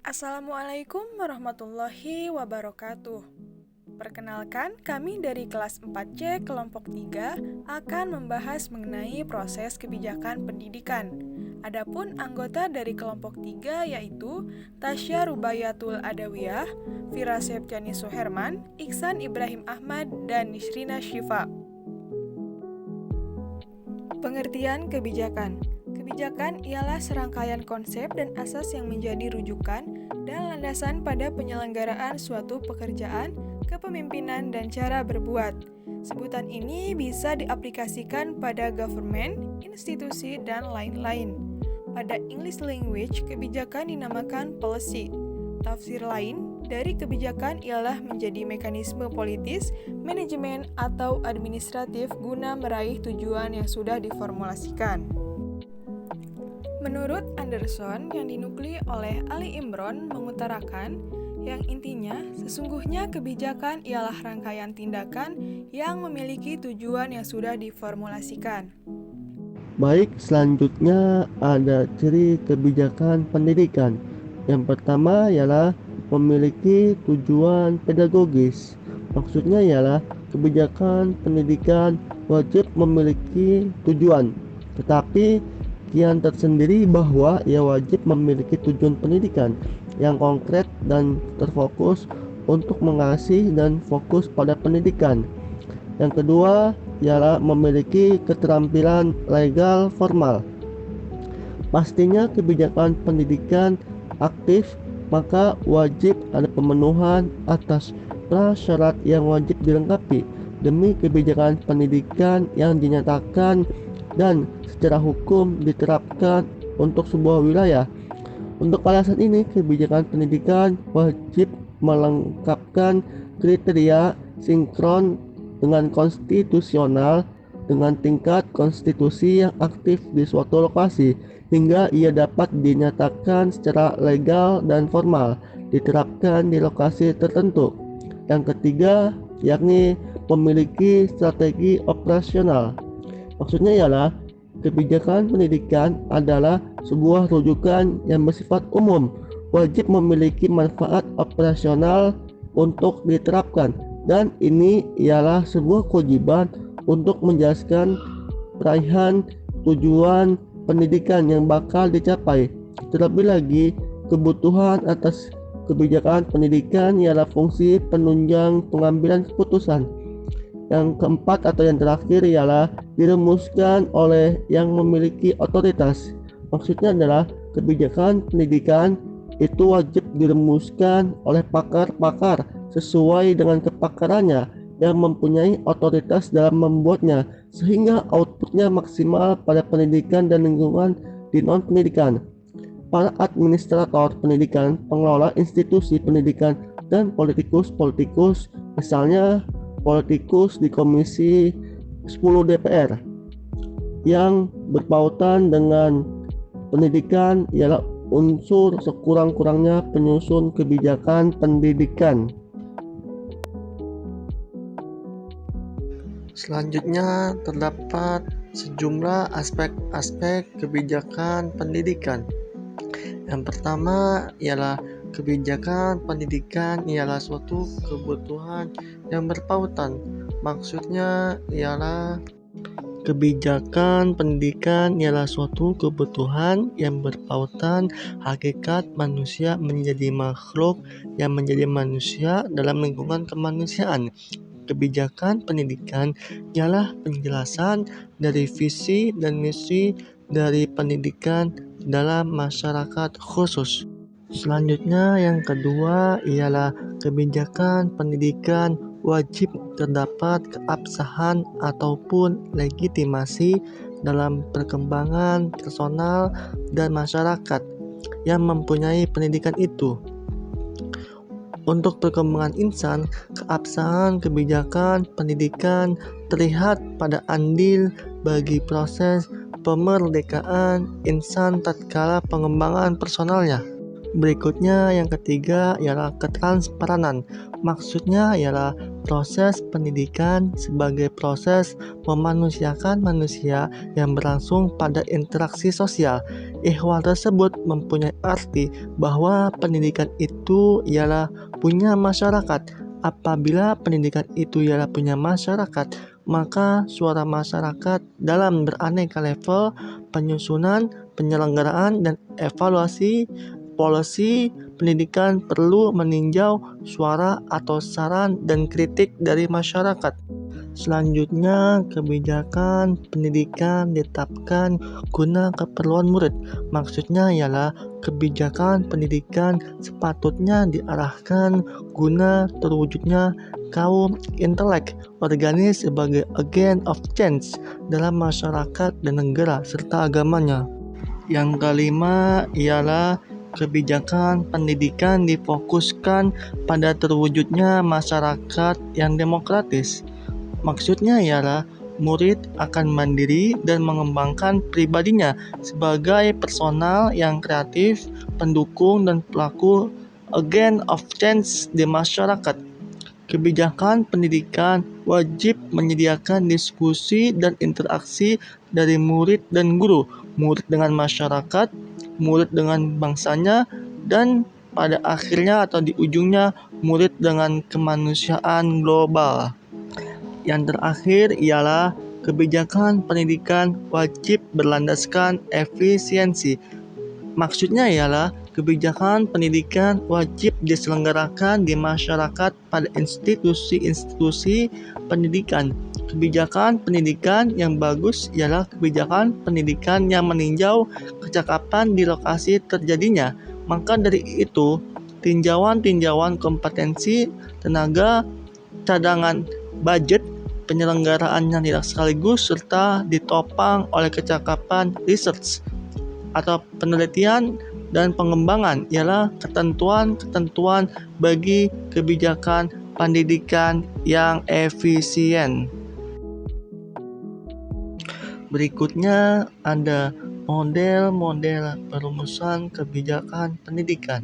Assalamualaikum warahmatullahi wabarakatuh. Perkenalkan, kami dari kelas 4C kelompok 3 akan membahas mengenai proses kebijakan pendidikan. Adapun anggota dari kelompok 3 yaitu Tasya Rubayatul Adawiyah, Fira Septiani Suherman, Iksan Ibrahim Ahmad, dan Nisrina Syifa. Pengertian kebijakan. Kebijakan ialah serangkaian konsep dan asas yang menjadi rujukan dan landasan pada penyelenggaraan suatu pekerjaan, kepemimpinan, dan cara berbuat. Sebutan ini bisa diaplikasikan pada government, institusi, dan lain-lain. Pada English language, kebijakan dinamakan policy. Tafsir lain dari kebijakan ialah menjadi mekanisme politis, manajemen, atau administratif guna meraih tujuan yang sudah diformulasikan. Menurut Anderson, yang dinukli oleh Ali Imron mengutarakan yang intinya sesungguhnya kebijakan ialah rangkaian tindakan yang memiliki tujuan yang sudah diformulasikan. Baik, selanjutnya ada ciri kebijakan pendidikan. Yang pertama ialah memiliki tujuan pedagogis. Maksudnya ialah kebijakan pendidikan wajib memiliki tujuan, tetapi kian tersendiri bahwa ia wajib memiliki tujuan pendidikan yang konkret dan terfokus untuk mengasihi dan fokus pada pendidikan. Yang kedua ialah memiliki keterampilan legal formal. Pastinya kebijakan pendidikan aktif, maka wajib ada pemenuhan atas prasyarat yang wajib dilengkapi demi kebijakan pendidikan yang dinyatakan dan secara hukum diterapkan untuk sebuah wilayah. Untuk alasan ini, kebijakan pendidikan wajib melengkapkan kriteria sinkron dengan konstitusional dengan tingkat konstitusi yang aktif di suatu lokasi hingga ia dapat dinyatakan secara legal dan formal diterapkan di lokasi tertentu. Yang ketiga, yakni memiliki strategi operasional. Maksudnya ialah kebijakan pendidikan adalah sebuah rujukan yang bersifat umum, wajib memiliki manfaat operasional untuk diterapkan, dan ini ialah sebuah kewajiban untuk menjelaskan peraihan tujuan pendidikan yang bakal dicapai. Terlebih lagi, kebutuhan atas kebijakan pendidikan ialah fungsi penunjang pengambilan keputusan. Yang keempat atau yang terakhir ialah dirumuskan oleh yang memiliki otoritas. Maksudnya adalah kebijakan pendidikan itu wajib dirumuskan oleh pakar-pakar sesuai dengan kepakarannya yang mempunyai otoritas dalam membuatnya sehingga outputnya maksimal pada pendidikan dan lingkungan di non-pendidikan. Para administrator pendidikan, pengelola institusi pendidikan, dan politikus-politikus, misalnya politikus di Komisi 10 DPR yang berpautan dengan pendidikan ialah unsur sekurang-kurangnya penyusun kebijakan pendidikan. Selanjutnya terdapat sejumlah aspek-aspek kebijakan pendidikan. Yang pertama ialah kebijakan pendidikan ialah suatu kebutuhan yang berpautan. Maksudnya ialah kebijakan pendidikan ialah suatu kebutuhan yang berpautan hakikat manusia menjadi makhluk yang menjadi manusia dalam lingkungan kemanusiaan. Kebijakan pendidikan ialah penjelasan dari visi dan misi dari pendidikan dalam masyarakat khusus. Selanjutnya yang kedua ialah kebijakan pendidikan wajib terdapat keabsahan ataupun legitimasi dalam perkembangan personal dan masyarakat yang mempunyai pendidikan itu. Untuk perkembangan insan, keabsahan kebijakan pendidikan terlihat pada andil bagi proses pemerdekaan insan tatkala pengembangan personalnya. Berikutnya yang ketiga ialah ketransparanan. Maksudnya ialah proses pendidikan sebagai proses memanusiakan manusia yang berlangsung pada interaksi sosial. Ihwal tersebut mempunyai arti bahwa pendidikan itu ialah punya masyarakat. Apabila pendidikan itu ialah punya masyarakat, maka suara masyarakat dalam beraneka level penyusunan, penyelenggaraan, dan evaluasi polisi pendidikan perlu meninjau suara atau saran dan kritik dari masyarakat. Selanjutnya, kebijakan pendidikan ditetapkan guna keperluan murid. Maksudnya ialah kebijakan pendidikan sepatutnya diarahkan guna terwujudnya kaum intelek organis sebagai agen of change dalam masyarakat dan negara serta agamanya. Yang kelima ialah kebijakan pendidikan difokuskan pada terwujudnya masyarakat yang demokratis. Maksudnya ialah murid akan mandiri dan mengembangkan pribadinya sebagai personal yang kreatif, pendukung dan pelaku agent of change di masyarakat. Kebijakan pendidikan wajib menyediakan diskusi dan interaksi dari murid dan guru, murid dengan masyarakat, murid dengan bangsanya, dan pada akhirnya atau di ujungnya murid dengan kemanusiaan global. Yang terakhir ialah kebijakan pendidikan wajib berlandaskan efisiensi. Maksudnya ialah kebijakan pendidikan wajib diselenggarakan di masyarakat pada institusi-institusi pendidikan. Kebijakan pendidikan yang bagus ialah kebijakan pendidikan yang meninjau kecakapan di lokasi terjadinya. Maka dari itu, tinjauan-tinjauan kompetensi, tenaga, cadangan, budget, penyelenggaraan yang tidak sekaligus serta ditopang oleh kecakapan research atau penelitian dan pengembangan ialah ketentuan-ketentuan bagi kebijakan pendidikan yang efisien. Berikutnya ada model-model perumusan kebijakan pendidikan.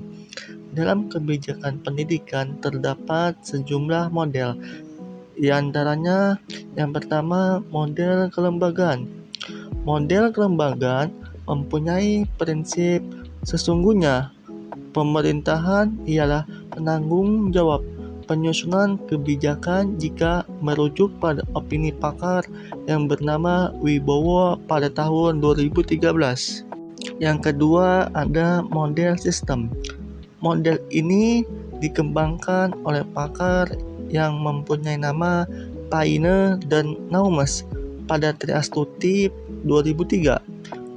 Dalam kebijakan pendidikan terdapat sejumlah model. Di antaranya yang pertama model kelembagaan. Model kelembagaan mempunyai prinsip sesungguhnya pemerintahan ialah penanggung jawab penyusunan kebijakan jika merujuk pada opini pakar yang bernama Wibowo pada tahun 2013. Yang kedua ada model sistem. Model ini dikembangkan oleh pakar yang mempunyai nama Paine dan Naumes pada Triastuti 2003.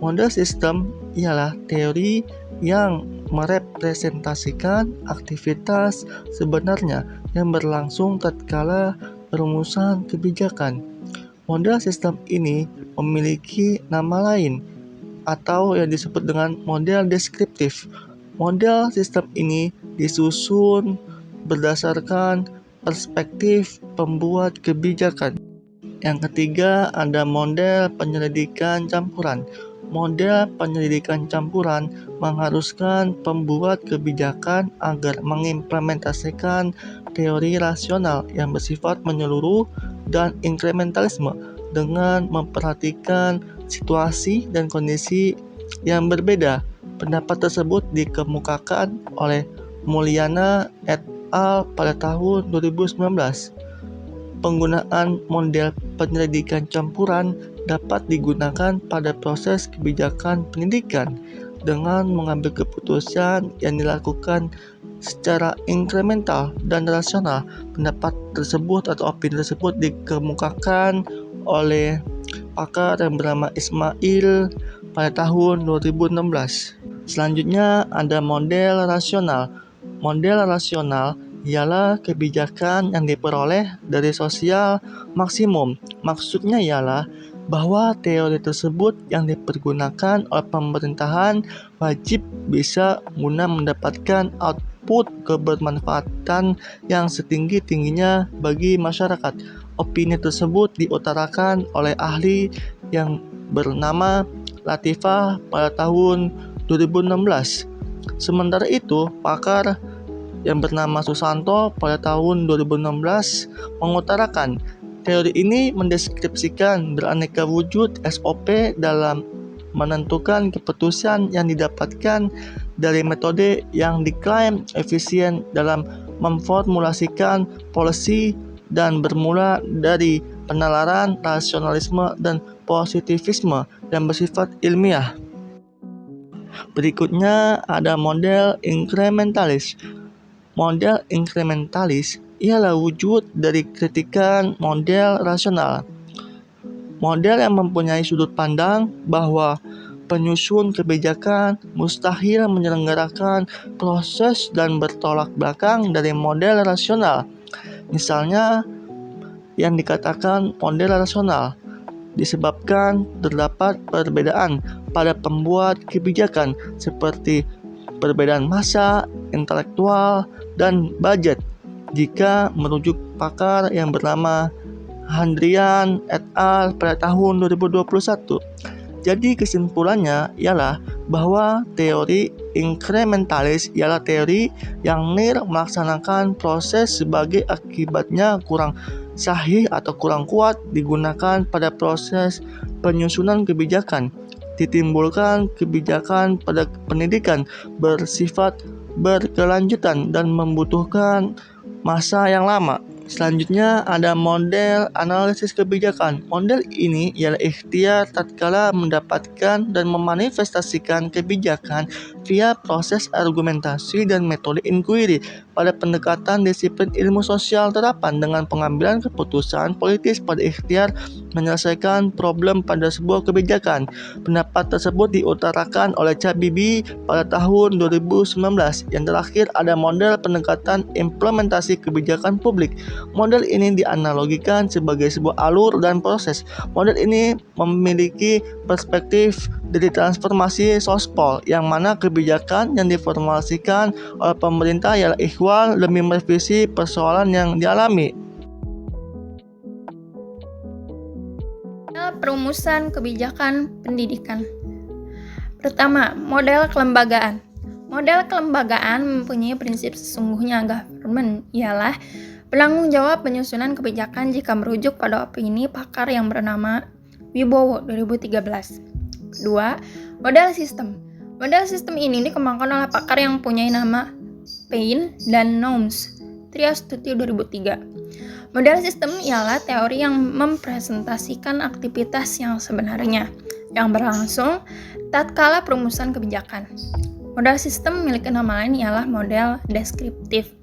Model sistem ialah teori yang merepresentasikan aktivitas sebenarnya yang berlangsung tatkala perumusan kebijakan. Model sistem ini memiliki nama lain atau yang disebut dengan model deskriptif. Model sistem ini disusun berdasarkan perspektif pembuat kebijakan. Yang ketiga ada model penyelidikan campuran. Model penyelidikan campuran mengharuskan pembuat kebijakan agar mengimplementasikan teori rasional yang bersifat menyeluruh dan inkrementalisme dengan memperhatikan situasi dan kondisi yang berbeda. Pendapat tersebut dikemukakan oleh Mulyana et al. Pada tahun 2019. Penggunaan model penyelidikan campuran dapat digunakan pada proses kebijakan pendidikan dengan mengambil keputusan yang dilakukan secara inkremental dan rasional. Pendapat tersebut atau opini tersebut dikemukakan oleh pakar yang bernama Ismail pada tahun 2016. Selanjutnya ada model rasional. Model rasional ialah kebijakan yang diperoleh dari sosial maksimum. Maksudnya ialah bahwa teori tersebut yang dipergunakan oleh pemerintahan wajib bisa guna mendapatkan output kebermanfaatan yang setinggi-tingginya bagi masyarakat. Opini tersebut diutarakan oleh ahli yang bernama Latifah pada tahun 2016. Sementara itu, pakar yang bernama Susanto pada tahun 2016 mengutarakan teori ini mendeskripsikan beraneka wujud SOP dalam menentukan keputusan yang didapatkan dari metode yang diklaim efisien dalam memformulasikan polisi dan bermula dari penalaran, rasionalisme, dan positivisme yang bersifat ilmiah. Berikutnya ada model inkrementalis. Model inkrementalis ialah wujud dari kritikan model rasional. Model yang mempunyai sudut pandang bahwa penyusun kebijakan mustahil menyelenggarakan proses dan bertolak belakang dari model rasional. Misalnya, yang dikatakan model rasional disebabkan terdapat perbedaan pada pembuat kebijakan seperti perbedaan massa, intelektual, dan budget. Jika merujuk pakar yang bernama Handrian et al. Pada tahun 2021. Jadi kesimpulannya ialah bahwa teori inkrementalis ialah teori yang melaksanakan proses sebagai akibatnya kurang sahih atau kurang kuat digunakan pada proses penyusunan kebijakan. Ditimbulkan kebijakan pada pendidikan bersifat berkelanjutan dan membutuhkan masa yang lama. Selanjutnya ada model analisis kebijakan. Model ini ialah ikhtiar tatkala mendapatkan dan memanifestasikan kebijakan via proses argumentasi dan metode inquiry pada pendekatan disiplin ilmu sosial terapan dengan pengambilan keputusan politis pada ikhtiar menyelesaikan problem pada sebuah kebijakan. Pendapat tersebut diutarakan oleh Cabibi pada tahun 2019. Yang terakhir ada model pendekatan implementasi kebijakan publik. Model ini dianalogikan sebagai sebuah alur dan proses. Model ini memiliki perspektif dari transformasi sospol, yang mana kebijakan yang diformulasikan oleh pemerintah ialah ikhwal demi merevisi persoalan yang dialami. Perumusan kebijakan pendidikan. Pertama, model kelembagaan. Model kelembagaan mempunyai prinsip sesungguhnya government, ialah penanggung jawab penyusunan kebijakan jika merujuk pada opini pakar yang bernama Wibowo 2013. Kedua, model sistem. Model sistem ini dikembangkan oleh pakar yang mempunyai nama Payne dan Nouns, Triastuti 2003. Model sistem ialah teori yang mempresentasikan aktivitas yang sebenarnya yang berlangsung tatkala perumusan kebijakan. Model sistem memiliki nama lain ialah model deskriptif.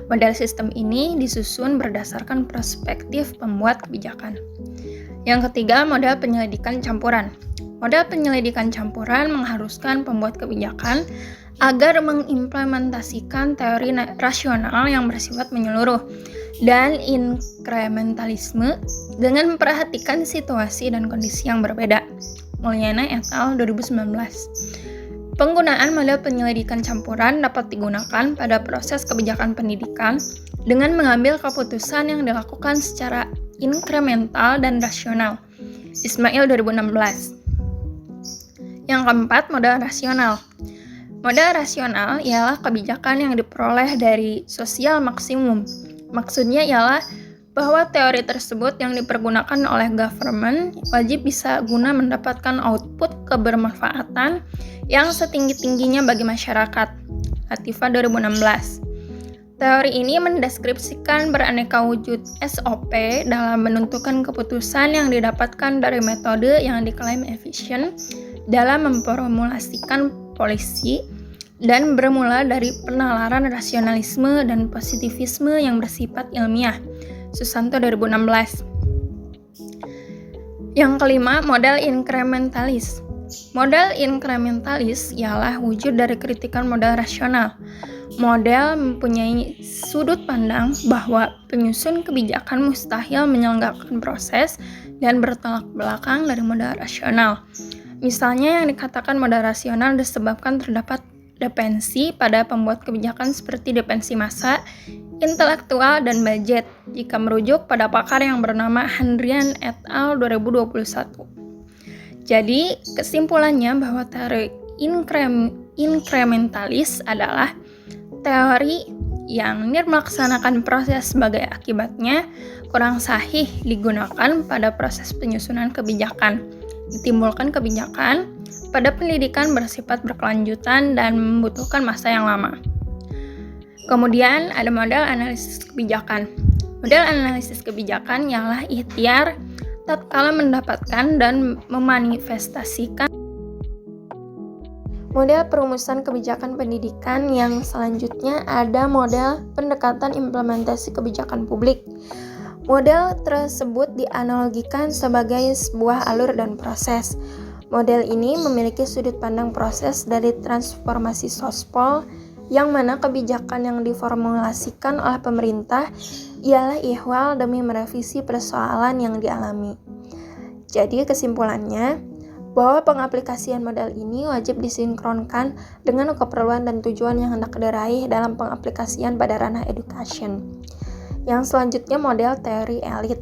Model sistem ini disusun berdasarkan perspektif pembuat kebijakan. Yang ketiga, model penyelidikan campuran. Model penyelidikan campuran mengharuskan pembuat kebijakan agar mengimplementasikan teori rasional yang bersifat menyeluruh dan inkrementalisme dengan memperhatikan situasi dan kondisi yang berbeda. Mulyana et al. 2019. Penggunaan model penyelidikan campuran dapat digunakan pada proses kebijakan pendidikan dengan mengambil keputusan yang dilakukan secara inkremental dan rasional. Ismail 2016. Yang keempat, model rasional. Model rasional ialah kebijakan yang diperoleh dari sosial maksimum. Maksudnya ialah bahwa teori tersebut yang dipergunakan oleh government wajib bisa guna mendapatkan output kebermanfaatan yang setinggi-tingginya bagi masyarakat. Latifah 2016. Teori ini mendeskripsikan beraneka wujud SOP dalam menentukan keputusan yang didapatkan dari metode yang diklaim efisien dalam memformulasikan polisi dan bermula dari penalaran rasionalisme dan positivisme yang bersifat ilmiah. Susanto 2016. Yang kelima, model inkrementalis. Model inkrementalis ialah wujud dari kritikan model rasional. Model mempunyai sudut pandang bahwa penyusun kebijakan mustahil menyelenggarakan proses dan bertolak belakang dari model rasional. Misalnya yang dikatakan model rasional disebabkan terdapat dependensi pada pembuat kebijakan seperti dependensi massa, intelektual, dan budget jika merujuk pada pakar yang bernama Handrian et al. 2021. Jadi, kesimpulannya bahwa teori inkrementalis adalah teori yang melaksanakan proses sebagai akibatnya kurang sahih digunakan pada proses penyusunan kebijakan. Ditimbulkan kebijakan pada pendidikan bersifat berkelanjutan dan membutuhkan masa yang lama. Kemudian ada model analisis kebijakan. Model analisis kebijakan ialah ikhtiar tatkala mendapatkan dan memanifestasikan model perumusan kebijakan pendidikan. Yang selanjutnya ada model pendekatan implementasi kebijakan publik. Model tersebut dianalogikan sebagai sebuah alur dan proses. Model ini memiliki sudut pandang proses dari transformasi sospol, yang mana kebijakan yang diformulasikan oleh pemerintah ialah ihwal demi merevisi persoalan yang dialami. Jadi kesimpulannya, bahwa pengaplikasian model ini wajib disinkronkan dengan keperluan dan tujuan yang hendak diraih dalam pengaplikasian pada ranah education. Yang selanjutnya model teori elit.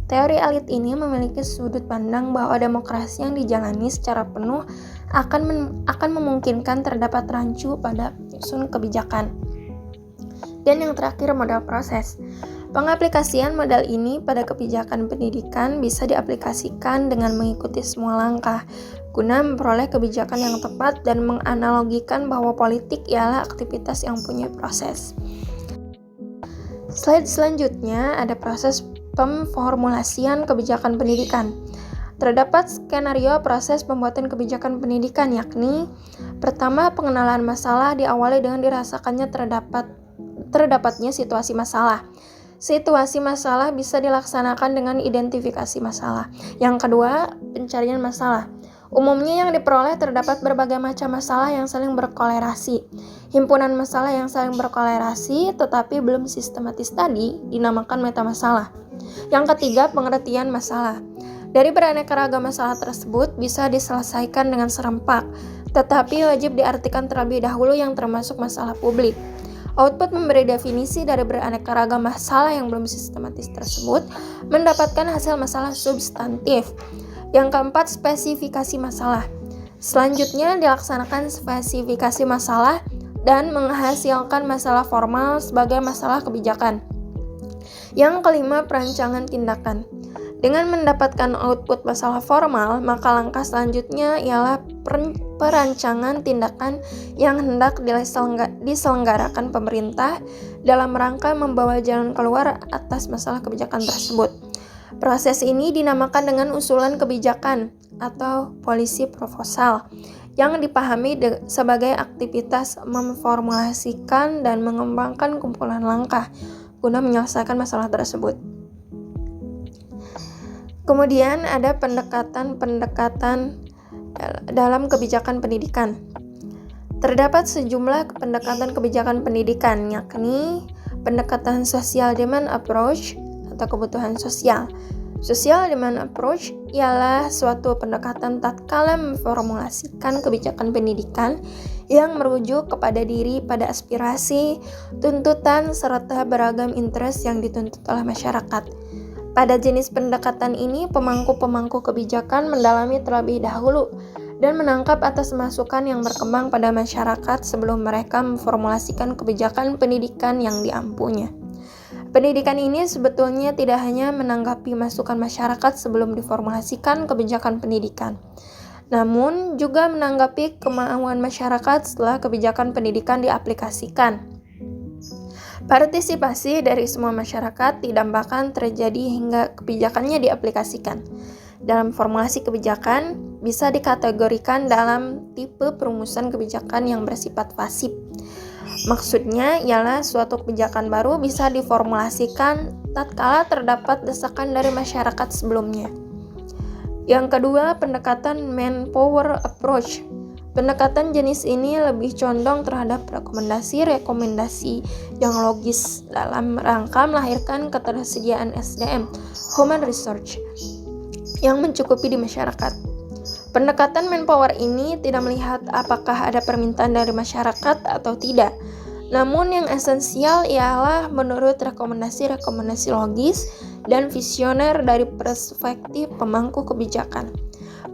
Teori elit ini memiliki sudut pandang bahwa demokrasi yang dijalani secara penuh akan memungkinkan terdapat rancu pada penyusun kebijakan. Dan yang terakhir model proses. Pengaplikasian model ini pada kebijakan pendidikan bisa diaplikasikan dengan mengikuti semua langkah guna memperoleh kebijakan yang tepat dan menganalogikan bahwa politik ialah aktivitas yang punya proses. Slide selanjutnya ada proses pemformulasian kebijakan pendidikan. Terdapat skenario proses pembuatan kebijakan pendidikan, yakni pertama, pengenalan masalah diawali dengan dirasakannya terdapatnya situasi masalah. Situasi masalah bisa dilaksanakan dengan identifikasi masalah. Yang kedua, pencarian masalah. Umumnya yang diperoleh terdapat berbagai macam masalah yang saling berkolerasi. Himpunan masalah yang saling berkolerasi tetapi belum sistematis tadi dinamakan metamasalah. Yang ketiga, pengertian masalah. Dari beraneka ragam masalah tersebut bisa diselesaikan dengan serempak, tetapi wajib diartikan terlebih dahulu yang termasuk masalah publik. Output memberi definisi dari beraneka ragam masalah yang belum sistematis tersebut, mendapatkan hasil masalah substantif. Yang keempat, spesifikasi masalah. Selanjutnya dilaksanakan spesifikasi masalah dan menghasilkan masalah formal sebagai masalah kebijakan. Yang kelima, perancangan tindakan. Dengan mendapatkan output masalah formal, maka langkah selanjutnya ialah perancangan tindakan yang hendak diselenggarakan pemerintah dalam rangka membawa jalan keluar atas masalah kebijakan tersebut. Proses ini dinamakan dengan usulan kebijakan atau policy proposal, yang dipahami sebagai aktivitas memformulasikan dan mengembangkan kumpulan langkah guna menyelesaikan masalah tersebut. Kemudian ada pendekatan dalam kebijakan pendidikan. Terdapat sejumlah pendekatan kebijakan pendidikan, yakni pendekatan social demand approach atau kebutuhan sosial. Social demand approach ialah suatu pendekatan tatkala memformulasikan kebijakan pendidikan yang merujuk kepada diri pada aspirasi, tuntutan, serta beragam interest yang dituntut oleh masyarakat. Pada jenis pendekatan ini, pemangku-pemangku kebijakan mendalami terlebih dahulu dan menangkap atas masukan yang berkembang pada masyarakat sebelum mereka memformulasikan kebijakan pendidikan yang diampunya. Pendidikan ini sebetulnya tidak hanya menanggapi masukan masyarakat sebelum diformulasikan kebijakan pendidikan, namun juga menanggapi kemauan masyarakat setelah kebijakan pendidikan diaplikasikan. Partisipasi dari semua masyarakat didambakan terjadi hingga kebijakannya diaplikasikan. Dalam formulasi kebijakan, bisa dikategorikan dalam tipe perumusan kebijakan yang bersifat pasif. Maksudnya ialah suatu kebijakan baru bisa diformulasikan tatkala terdapat desakan dari masyarakat sebelumnya. Yang kedua, pendekatan manpower approach. Pendekatan jenis ini lebih condong terhadap rekomendasi yang logis dalam rangka melahirkan ketersediaan SDM, human resource, yang mencukupi di masyarakat. Pendekatan manpower ini tidak melihat apakah ada permintaan dari masyarakat atau tidak. Namun yang esensial ialah menurut rekomendasi logis dan visioner dari perspektif pemangku kebijakan.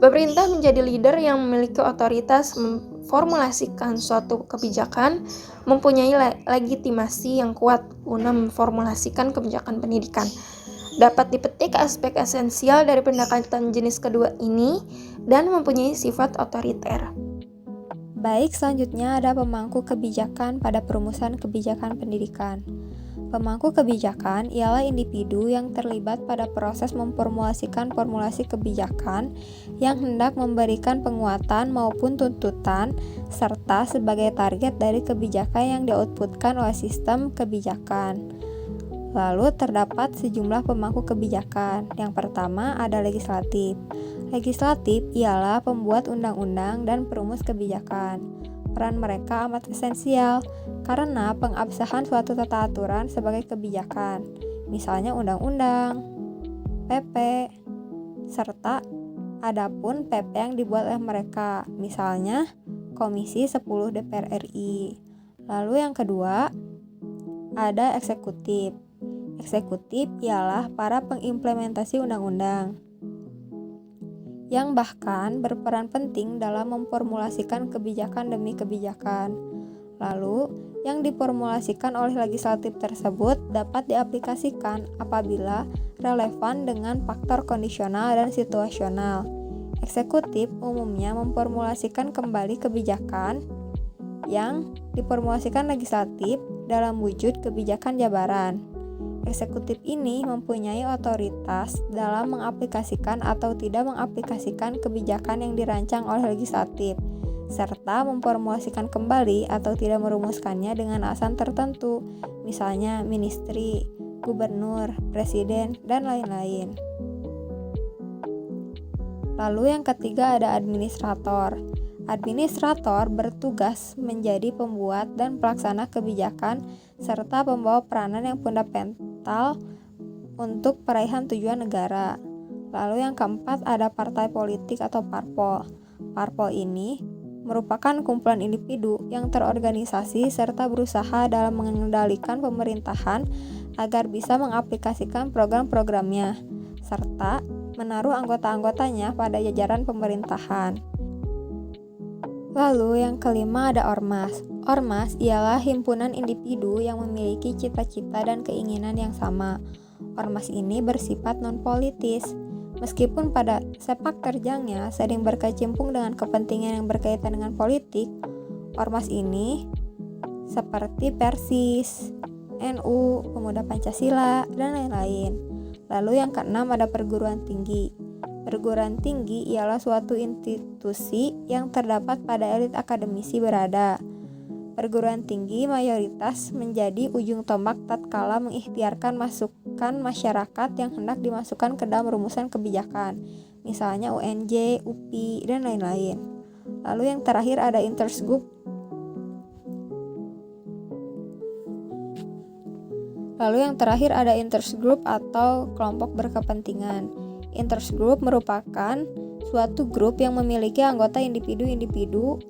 Pemerintah menjadi leader yang memiliki otoritas memformulasikan suatu kebijakan mempunyai legitimasi yang kuat guna memformulasikan kebijakan pendidikan. Dapat dipetik aspek esensial dari pendekatan jenis kedua ini dan mempunyai sifat otoriter. Baik, selanjutnya ada pemangku kebijakan pada perumusan kebijakan pendidikan. Pemangku kebijakan ialah individu yang terlibat pada proses memformulasikan formulasi kebijakan yang hendak memberikan penguatan maupun tuntutan serta sebagai target dari kebijakan yang di-outputkan oleh sistem kebijakan. Lalu terdapat sejumlah pemangku kebijakan. Yang pertama ada legislatif. Legislatif ialah pembuat undang-undang dan perumus kebijakan. Peran mereka amat esensial karena pengabsahan suatu tata aturan sebagai kebijakan, misalnya undang-undang, PP, serta adapun PP yang dibuat oleh mereka, misalnya Komisi 10 DPR RI. Lalu yang kedua, ada eksekutif. Eksekutif ialah para pengimplementasi undang-undang yang bahkan berperan penting dalam memformulasikan kebijakan demi kebijakan. Lalu, yang diformulasikan oleh legislatif tersebut dapat diaplikasikan apabila relevan dengan faktor kondisional dan situasional. Eksekutif umumnya memformulasikan kembali kebijakan yang diformulasikan legislatif dalam wujud kebijakan jabaran. Eksekutif ini mempunyai otoritas dalam mengaplikasikan atau tidak mengaplikasikan kebijakan yang dirancang oleh legislatif, serta memformulasikan kembali atau tidak merumuskannya dengan alasan tertentu, misalnya ministri, gubernur, presiden, dan lain-lain. Lalu yang ketiga ada administrator. Administrator bertugas menjadi pembuat dan pelaksana kebijakan serta pembawa peranan yang fundamental untuk peraihan tujuan negara. Lalu yang keempat ada partai politik atau parpol. Parpol ini merupakan kumpulan individu yang terorganisasi serta berusaha dalam mengendalikan pemerintahan agar bisa mengaplikasikan program-programnya, serta menaruh anggota-anggotanya pada jajaran pemerintahan. Lalu yang kelima ada ormas. Ormas ialah himpunan individu yang memiliki cita-cita dan keinginan yang sama. Ormas ini bersifat non-politis. Meskipun pada sepak terjangnya sering berkecimpung dengan kepentingan yang berkaitan dengan politik, ormas ini seperti Persis, NU, Pemuda Pancasila, dan lain-lain. Lalu yang keenam ada perguruan tinggi. Perguruan tinggi ialah suatu institusi yang terdapat pada elit akademisi berada. Perguruan tinggi mayoritas menjadi ujung tombak tatkala mengikhtiarkan masukan masyarakat yang hendak dimasukkan ke dalam rumusan kebijakan, misalnya UNJ, UPI, dan lain-lain. Lalu yang terakhir ada interest group. Atau kelompok berkepentingan. Interest group merupakan suatu grup yang memiliki anggota individu-individu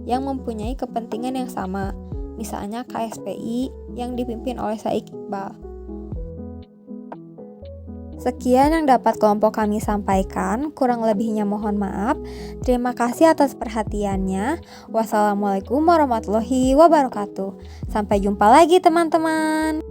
yang mempunyai kepentingan yang sama, misalnya KSPI yang dipimpin oleh Said Iqbal. Sekian yang dapat kelompok kami sampaikan, kurang lebihnya mohon maaf. Terima kasih atas perhatiannya. Wassalamualaikum warahmatullahi wabarakatuh. Sampai jumpa lagi teman-teman.